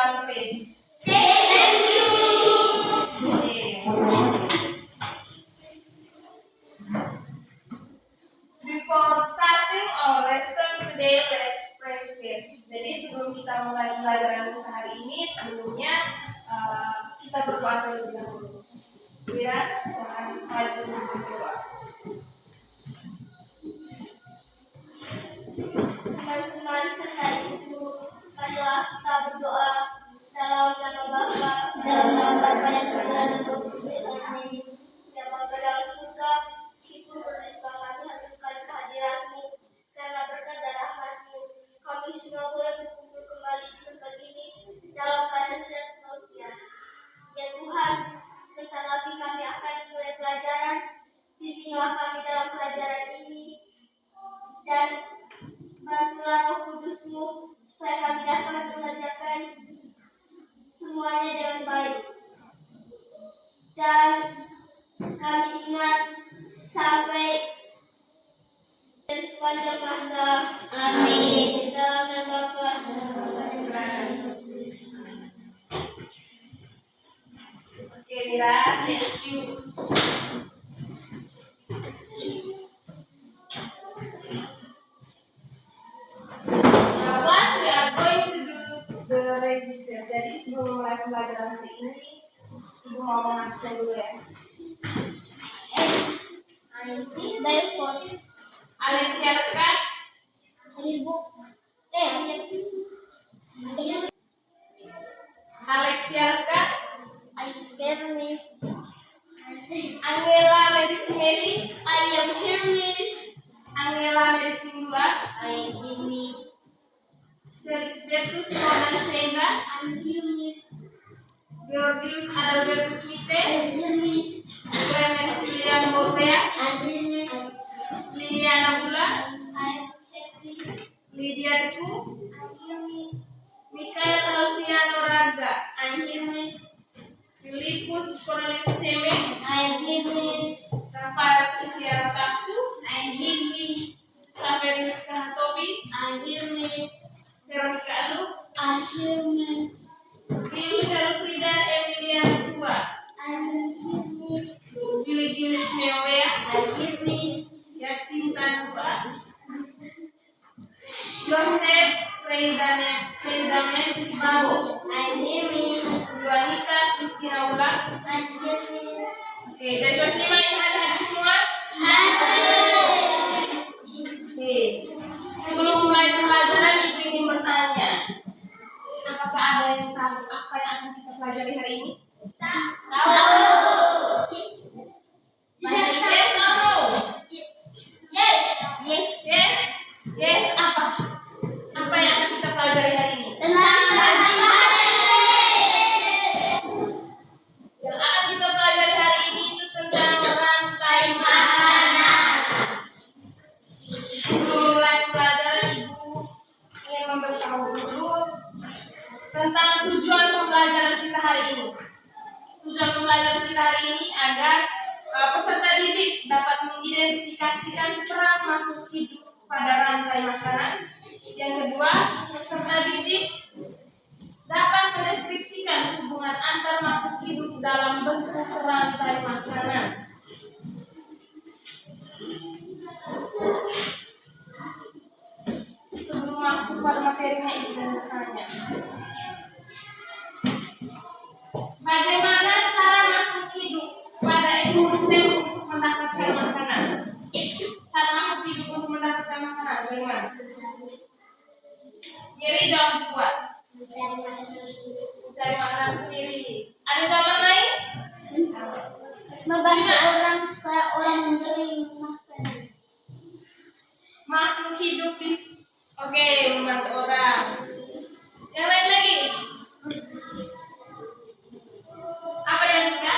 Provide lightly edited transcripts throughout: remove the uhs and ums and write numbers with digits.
playground please? Thank you. Before starting our lesson today, let's pray first. Jadi sebelum kita mulai pelajaran kita hari ini, sebelumnya kita berdoa terlebih dahulu. Ya, jangan maju berdoa. Teman-teman serta ibu, marilah kita berdoa. Dalam nama Bapa, dalam nama Bapa dan Putra dan Roh Kudus. Amin. Ya Bapa dalam surga, syukur berlimpah kami haturkan kehadiran-Mu, karena berkat dan rahmat-Mu kami semua boleh berkumpul kembali di tempat ini dalam keadaan sehat walafiat. Ya Tuhan, sebentar lagi kami akan mulai pelajaran. Bimbinglah kami dalam pelajaran ini dan bantulah Roh Kudus-Mu supaya kami dapat mengerjakan semuanya dengan baik. Dan kami ingat sampai dan sepanjang masa. Amin. Dalam nama Bapa dan Oke, Mira, thank you. Now, once we are going to do the register. Jadi sebelum mulai pelajaran hari ini, Ibu mau mengabsen dulu ya. By force. Alexia Rekat, Ibu. Alexia Rekat, I fear Miss. Angela Medicimeli, I am here Miss. Angela Medicimdua, I am Miss. Felix Bertus Roman Senda, I'm here Miss. Georgius Adalbertus Mite, I'm here Miss. Clemens William Botea, I'm here Miss. Liliana Bula, I'm here Miss. Lydia Deku, I'm here Miss. Mikael Alfiano Raga, I'm here Miss. Filipus Cornelius Cemeng, I'm here Miss. Rafael Isiara Taksu, I'm here Miss. Saverius Kahatobi, I'm here Miss. Veronica Alu, I'm here Miss. Billy Helfrida Emilia Tua, I'm here Miss. Billy Gilles Meowea, I'm here Miss. Yasinta Dua, Joseph Freidamen Babo, I'm here Miss. Juanita Christina Ulang. I'm here Miss. Oke, dan kelas 5 ini hadir semua. Oke, sebelum mulai pelajaran, Ibu ingin bertanya, apakah ada yang tahu apa yang akan kita pelajari hari ini? Tahu. Yes or no? Yes. Yes. Yes? Yes, apa? Apa yang akan kita pelajari hari ini? Tentang bahasa Yang akan kita pelajari hari ini itu tentang rantai makanan. Sebelum mulai pelajaran, Ibu ingin memberitahu dulu tentang tujuan pembelajaran kita hari ini. Tujuan pembelajaran kita hari ini agar peserta didik dapat mengidentifikasikan peran makhluk hidup pada rantai makanan. Yang kedua, peserta didik dapat mendeskripsikan hubungan antar makhluk hidup dalam bentuk rantai makanan. Sebelum masuk pada materinya, Ibu bertanya, bagaimana cara makhluk hidup pada ekosistem untuk mendapatkan makanan? Cara makhluk hidup untuk mendapatkan makanan bagaimana? Jadi jawab dua. Mencari makanan sendiri. Ada jawaban lain? membantu orang supaya orang mencari makanan. Makhluk hidup oke, membantu orang. Yang lain lagi? Apa yang kita?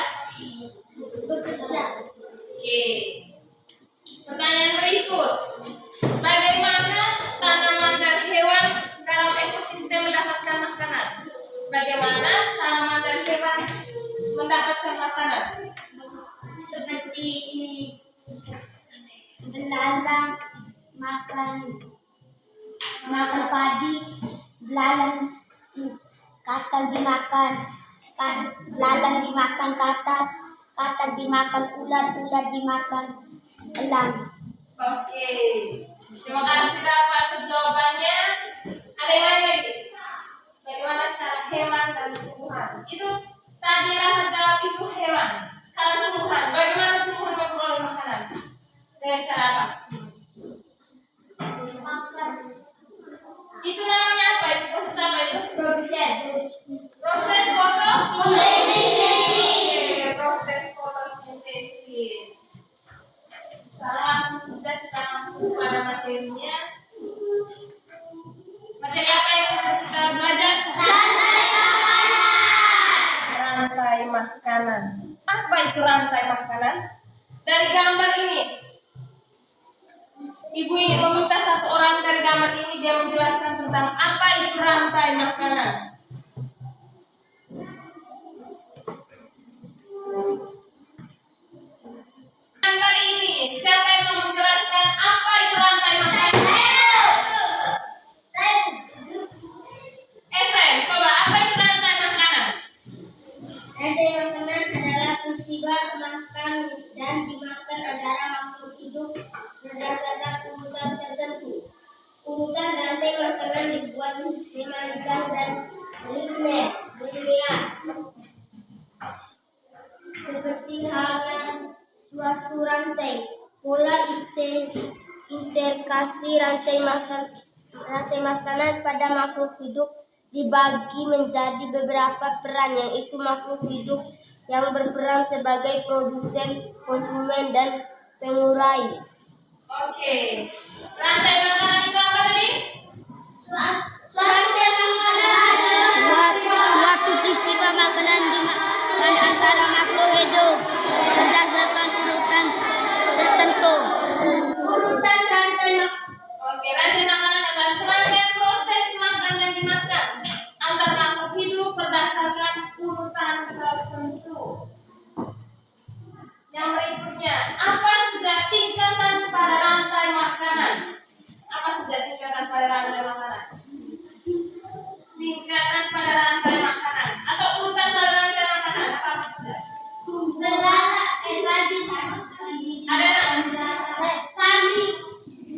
Bekerja. Oke. Pertanyaan berikut. Bagaimana tanaman dan hewan dalam ekosistem mendapatkan makanan? Bagaimana tanaman dan hewan mendapatkan makanan? Seperti ini, belalang makan padi, belalang katak dimakan, lalang dimakan katak, katak dimakan ular, ular dimakan elang. Oke. Terima kasih Bapak atas jawabannya. Ada yang lain lagi? Bagaimana cara hewan dan tumbuhan? Itu tadi Rafa jawab itu hewan. Sekarang tumbuhan. Bagaimana tumbuhan memperoleh makanan? Dengan cara apa? Makan. Itu namanya apa? Itu proses apa itu? Proses. Proses fotosintesis. Proses fotosintesis. Langsung sudah kita masuk pada materinya. Materi apa yang akan kita belajar? Rantai makanan. Apa itu rantai makanan? Dari gambar ini, Ibu ingin meminta satu orang dari gambar ini dia menjelaskan tentang apa itu rantai makanan. Gambar ini, siapa yang mau menjelaskan apa itu rantai makanan? Efrem, coba apa itu rantai makanan? Rantai makanan adalah peristiwa makan dan dimakan antara makhluk hidup berdasarkan urutan tertentu. Urutan rantai makanan dibuat semanjang dan linear, seperti halnya suatu rantai. Pola interkasi rantai makanan pada makhluk hidup dibagi menjadi beberapa peran, yaitu makhluk hidup yang berperan sebagai produsen, konsumen, dan pengurai. Oke. Rantai makanan itu apa tadi? Suatu peristiwa makanan dimakan antara makhluk hidup berdasarkan urutan tertentu. Urutan rantai Oke, rantai makanan adalah serangkaian proses makan dan dimakan antar makhluk hidup berdasarkan urutan tertentu. Yang berikutnya, apa saja tingkatan pada rantai makanan? Apa saja tingkatan pada rantai makanan? Tingkatan pada rantai makanan atau urutan pada rantai makanan apa saja?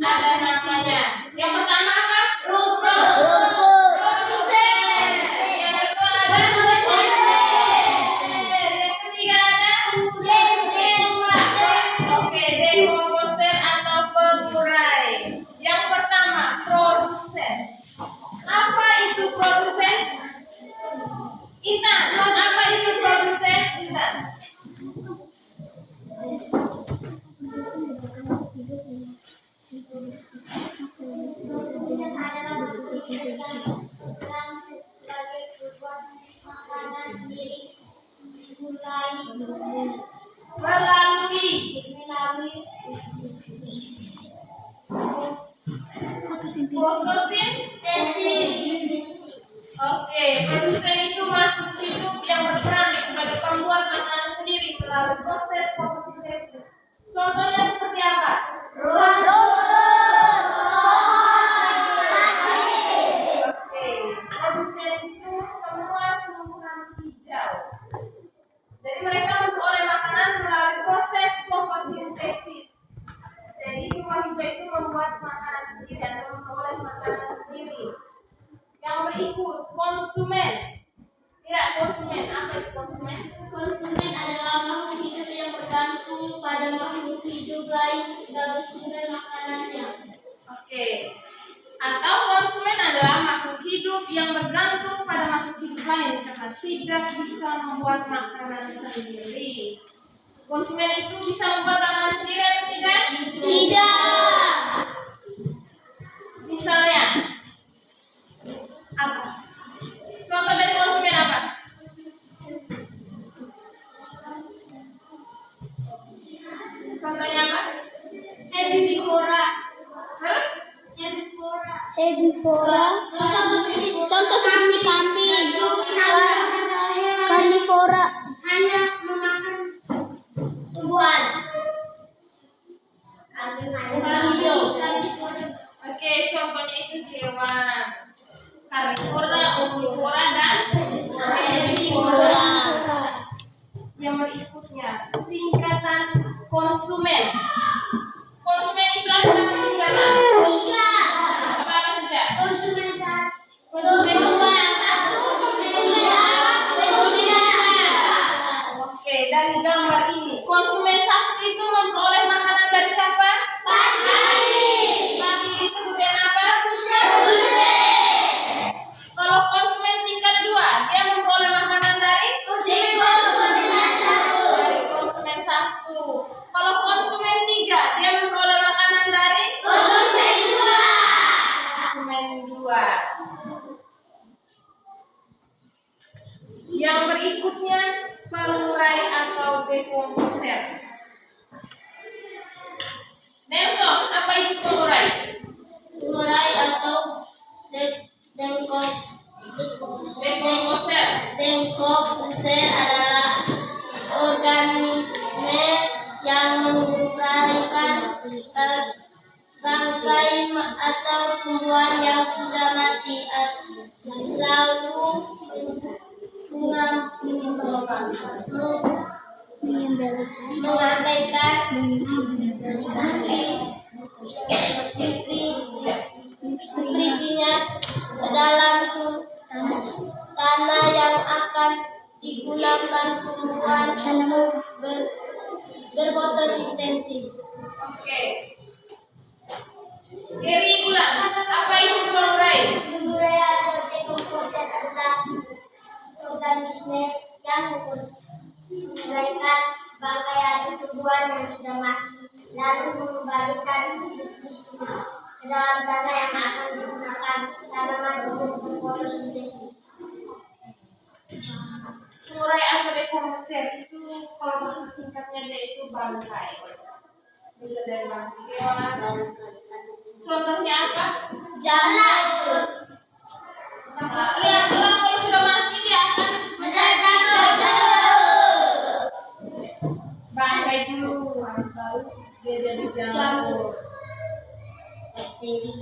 Ada namanya. Yang pertama apa? Produsen. Yang kedua ada yang ketiga ada oke, dekomposer atau pengurai. Yang pertama produsen. Apa itu produsen? Intan, apa itu produsen? Intan. Produsen adalah yang sebagai berbuat makanan sendiri melalui fotosintesis. Oke, produsen itu makhluk hidup yang berperan sebagai pembuat makanan sendiri melalui proses fotosintesis. Contohnya seperti apa? Oke, produsen itu semua tumbuhan hijau. Jadi mereka memperoleh makanan melalui proses fotosintesis. Jadi tumbuhan hijau itu membuat makanan sendiri atau memperoleh makanan sendiri. Yang berikut konsumen. Tidak, konsumen. Apa itu konsumen? Konsumen adalah makhluk hidup yang bergantung pada makhluk hidup lain sebagai sumber makanannya. Oke. Atau konsumen adalah makhluk hidup yang bergantung pada makhluk hidup lain karena tidak bisa membuat makanan sendiri. Konsumen itu bisa membuat makanan sendiri atau tidak? Tidak. Misalnya apa? Contoh dari konsumen apa? Contohnya apa? Herbivora. Terus? Herbivora. Contoh seperti kambing. Karnivora. Hanya memakan tumbuhan. Yang berikutnya pengurai atau dekomposer. Nelson, apa itu pengurai? Pengurai atau dekomposer adalah organisme yang menguraikan bangkai atau tumbuhan yang sudah mati lalu mengabaikan nutrisinya ke dalam tanah yang akan digunakan tumbuhan berfotosintesis. Oke. Geri ulang. Apa itu pengurai? Pengurai atau dekomposer adalah organisme yang menguraikan bangkai atau tumbuhan yang sudah mati lalu mengembalikan nutrisinya ke dalam tanah yang akan digunakan tanaman untuk berfotosintesis. Pengurai atau dekomposer itu kalau bahasa singkatnya dia itu bangkai. Bisa dari bangkai hewan. Contohnya apa? Jalan. Lihat kalau sudah mati dia akan bangkai dulu harus lalu dia jadi jamur.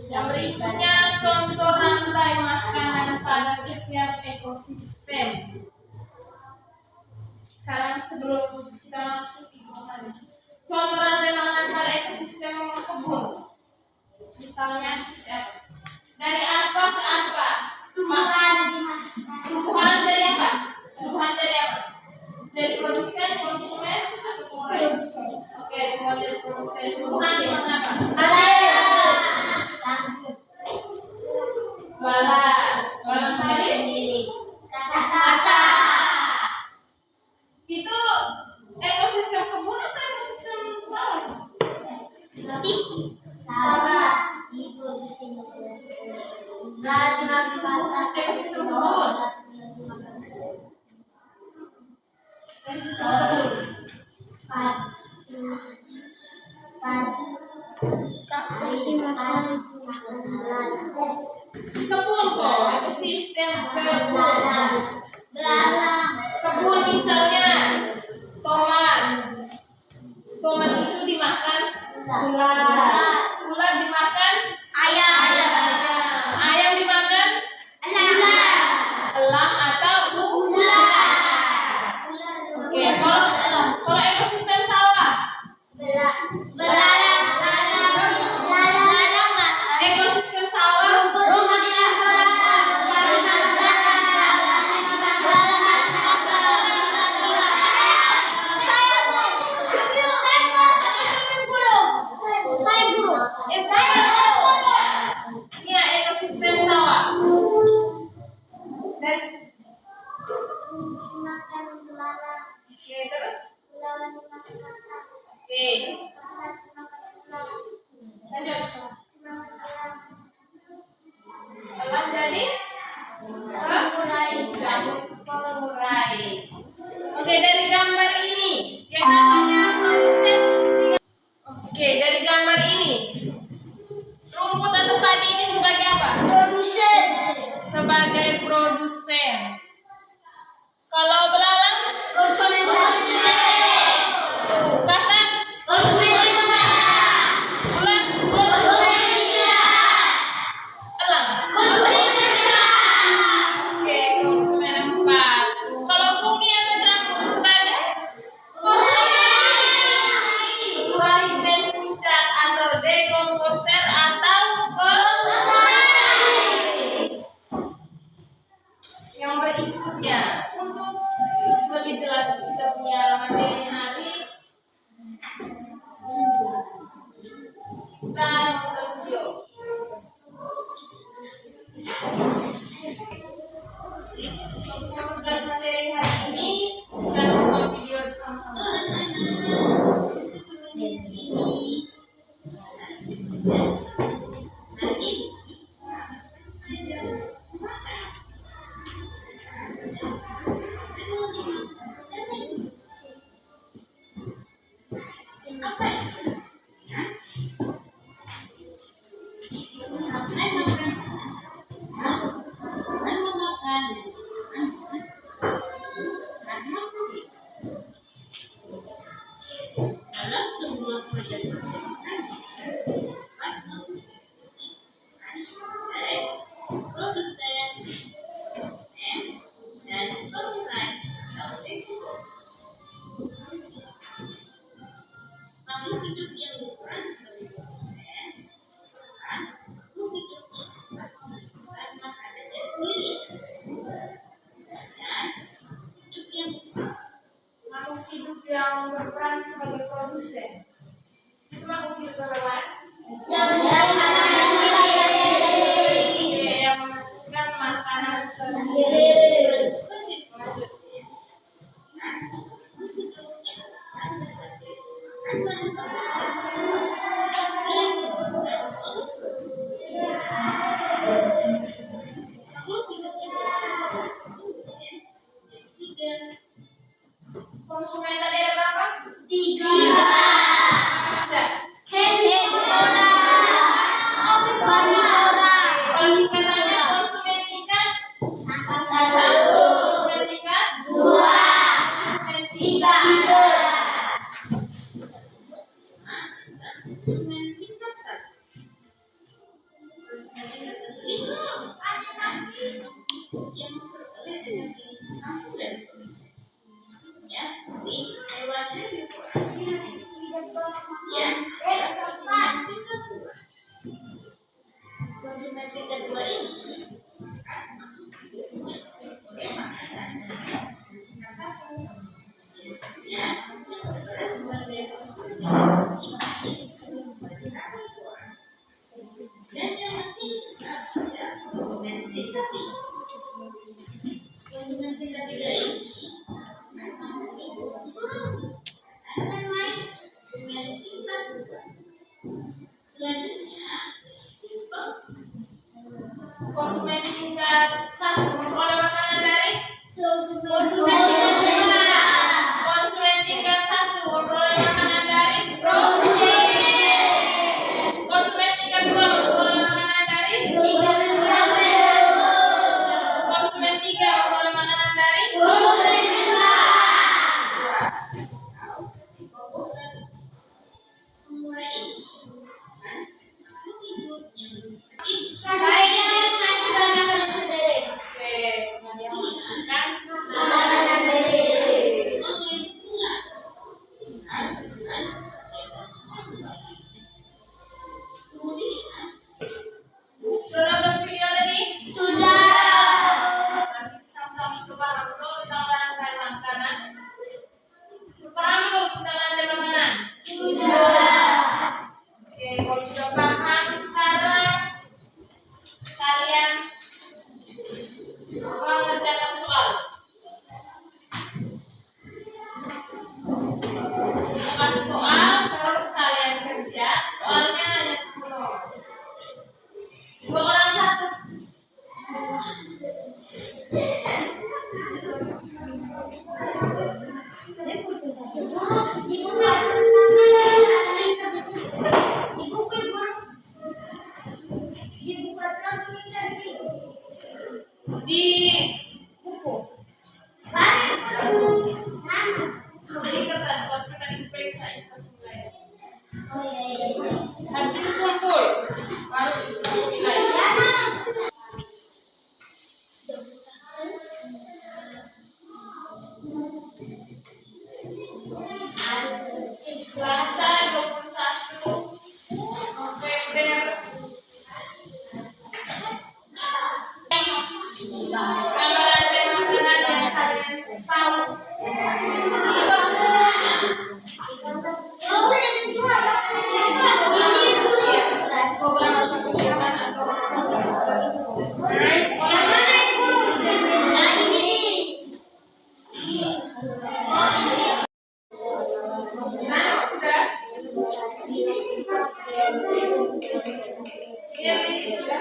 Yang berikutnya contoh rantai makanan pada setiap ekosistem. Sekarang sebelum kita masuk contoh rantai makanan pada ekosistem kebun. Misalnya dari apa ke apa? Tumbuhan dari apa? Tumbuhan dari apa? Dari produsen, konsumen, atau pengurai? Oke, tumbuhan dari produsen. Tumbuhan di mana apa? Balang habis. Itu ekosistem kebun atau ekosistem sawah? Ekosistem kebun. Kebun kok, ekosistem kebun. Kebun misalnya tomat. Tomat itu dimakan ulat. Ulat dimakan ayam. Ayam dimakan elang atau ulat. Oke, kalau ekosistem sawah, ekosistem sawah iya, ekosistem sawah. Dan oke, terus oke, lanjut. Elang jadi pengurai. Oke, dari gambar ini yang namanya produsen. Oke, dari gambar ini rumput atau padi ini sebagai apa? Sebagai produsen. Kalau belalang tuh kata ulat elang. Oke, konsumen 4. Kalau fungi atau jamur sebagai konsumen puncak atau dekomposer atau yang berikutnya untuk lebih jelas kita punya materi hari kita nonton video. Untuk tugas materi hari ini kita nonton video sama-sama. yang berperan sebagai produsen. Itu mah mungkin berapa? Yang Yang memasukkan makanan sendiri. Konsumen tadi ada berapa? 3. Bisa. Herbivora. Karnivora. Kalau tingkatannya konsumen tingkat 1, 1, konsumen tingkat 2, konsumen 3. konsumen tingkat 2 ini. Konsumen tingkat 1 memperoleh makanan dari konsumen tingkat 1 memperoleh makanan dari konsumen tingkat 2 memperoleh makanan dari konsumen 3 memperoleh makanan dari sudah nonton video tadi? Sama-sama sekarang dulu kita orangkan makanan. Sekarang dulu kita lanjut makanan. Oke, kalau sudah paham sekarang kalian mengerjakan soal. Bukan soal terus kalian kerja. Soalnya hanya 10. 2 orang 1. Di buku. Di kertas waktu kita diperiksa itu selesai. Habis itu kumpul. Baru selesai. Selasa 21 November. Kalau ada makanan yang kalian tahu, gimana sudah? Iya, ini sudah.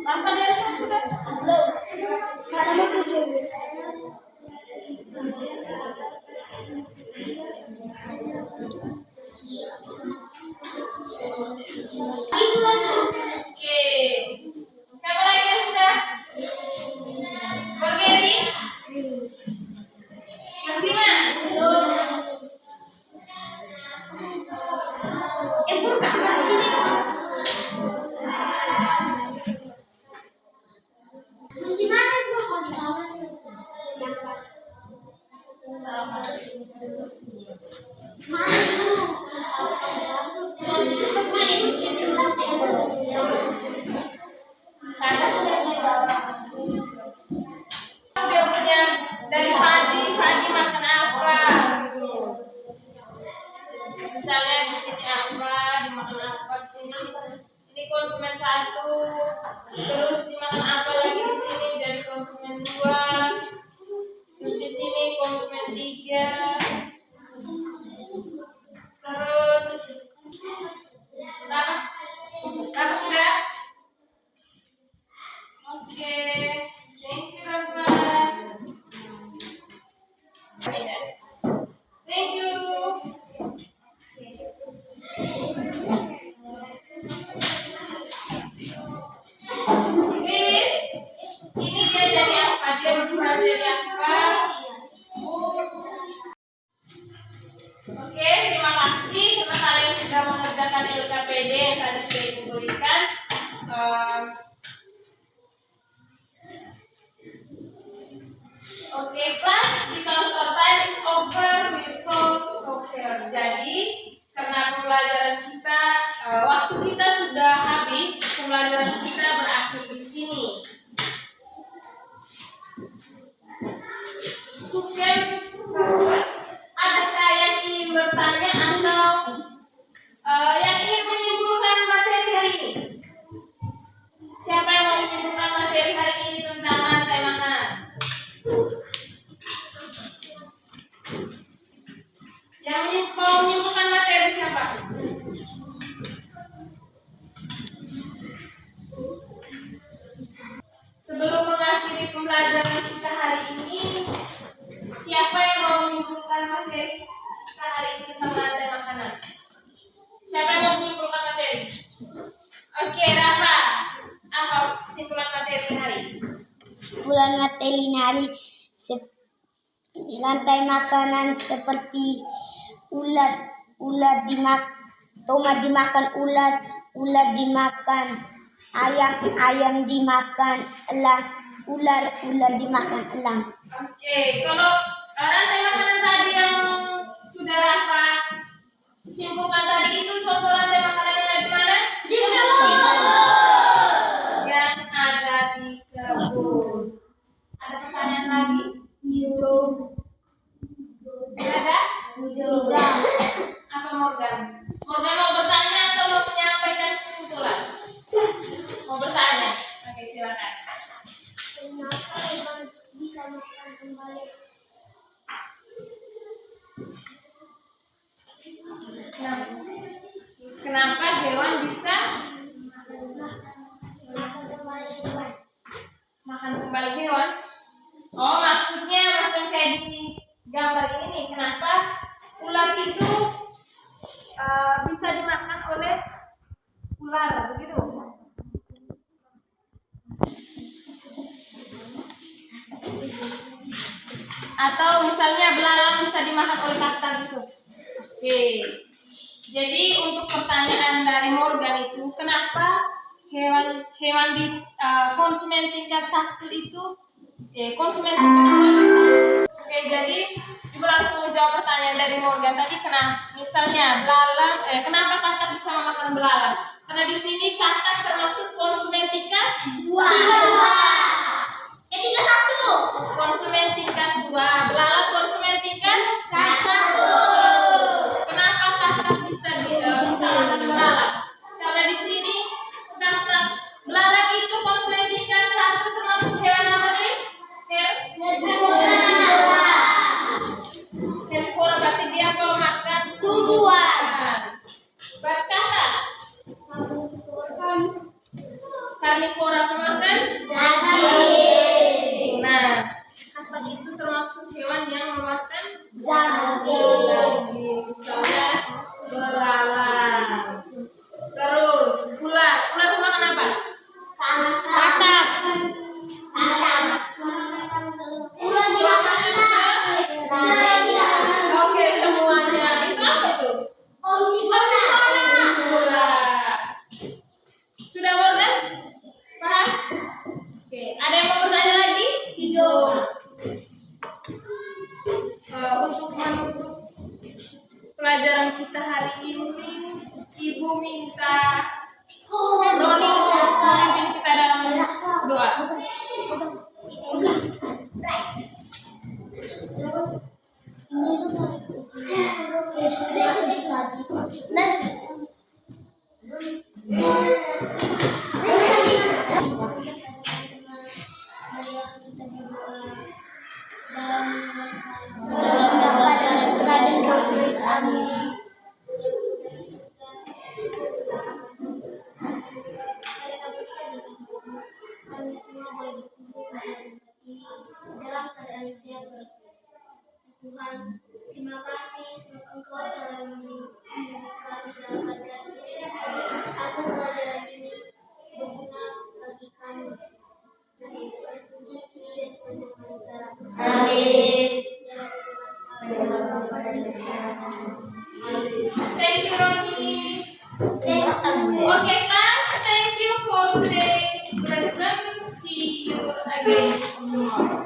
Apa dari sudah? Oke. Siapa lagi yang sudah? Bergeri? Mas Iman? Bukan, di sini. sini. Ini konsumen 1. Terus dimakan apa lagi di sini dari konsumen 2. Terus di sini konsumen 3. Terus berapa? Berapa sudah? Oke, thank you Rafa. Thank you. Chris, ini dia jadi apa? Dia berperan jadi apa? Oke, terima kasih karena kalian sudah mengerjakan LKPD yang tadi sudah Ibu berikan. Oke, class, because our time is over, we solve software. Jadi, karena pembelajaran kita, waktu kita sudah habis, pembelajaran kita berakhir di sini. Oke, adakah yang ingin bertanya atau yang ingin menyimpulkan materi hari ini? Siapa yang mau menyimpulkan materi hari ini tentang rantai makanan? Yang mau menyimpulkan materi siapa? Sebelum mengakhiri pembelajaran kita hari ini, siapa yang mau menyimpulkan materi kita hari ini tentang rantai makanan? Siapa yang mau menyimpulkan materi? Oke, Rafa, apa kesimpulan materi hari? Kesimpulan materi hari rantai makanan seperti ulat tomat dimakan ulat dimakan ayam dimakan elang, ular dimakan elang. Oke, kalau rantai makanan tadi yang sudah Rafa simpulkan tadi itu contoh rantai makanan yang ada di mana? Di kebun. Yang ada di kebun. Ada pertanyaan lagi? Ada? Tidak. Apa Morgan? Morgan mau bertanya atau mau menyampaikan kesimpulan? Mau bertanya? Oke, silakan. Kenapa hewan bisa makan kembali? Kenapa hewan bisa makan kembali hewan? Oh, maksudnya macam kayak di gambar ini nih. Kenapa ulat itu bisa dimakan oleh ular, begitu? Atau misalnya belalang bisa dimakan oleh katak gitu. Oke. Jadi untuk pertanyaan dari Morgan itu, kenapa hewan di konsumen tingkat 1 itu konsumen tingkat 2 bisa? Oke, jadi Ibu langsung menjawab pertanyaan dari Morgan tadi. Misalnya belalang, kenapa katak bisa memakan belalang? Karena di sini katak termasuk konsumen tingkat 2. Tingkat 1. Konsumen tingkat 2, belalang konsumen tingkat 1. Kenapa katak bisa makan belalang? Karena di sini katak belalang itu konsumen tingkat 1 termasuk hewan apa tadi? Herbivora, berarti dia kalau makan Tumbuhan. berkata karnivora pemakan Daging. Nah, katak itu termasuk hewan yang memakan Daging. daging. Misalnya belalang. Terus ular pemakan apa? Katak. Ular dimakan Oke, semuanya. Itu apa itu? Ular. Sudah Morgan? Paham? Oke, ada yang mau Marilah kita berdoa dalam nama dan putra dan Roh Kudus. Amin. Kami semua boleh berkumpul dalam keadaan sehat. Tuhan, terima kasih sebab Engkau telah melindungi kami dalam pelajaran ini. Agar pelajaran ini berguna bagi kami. Puji, kini dan sepanjang masa. Amin. Thank you, Ronnie. Amin. Okay, class, thank you for today. Lesson. See you again tomorrow.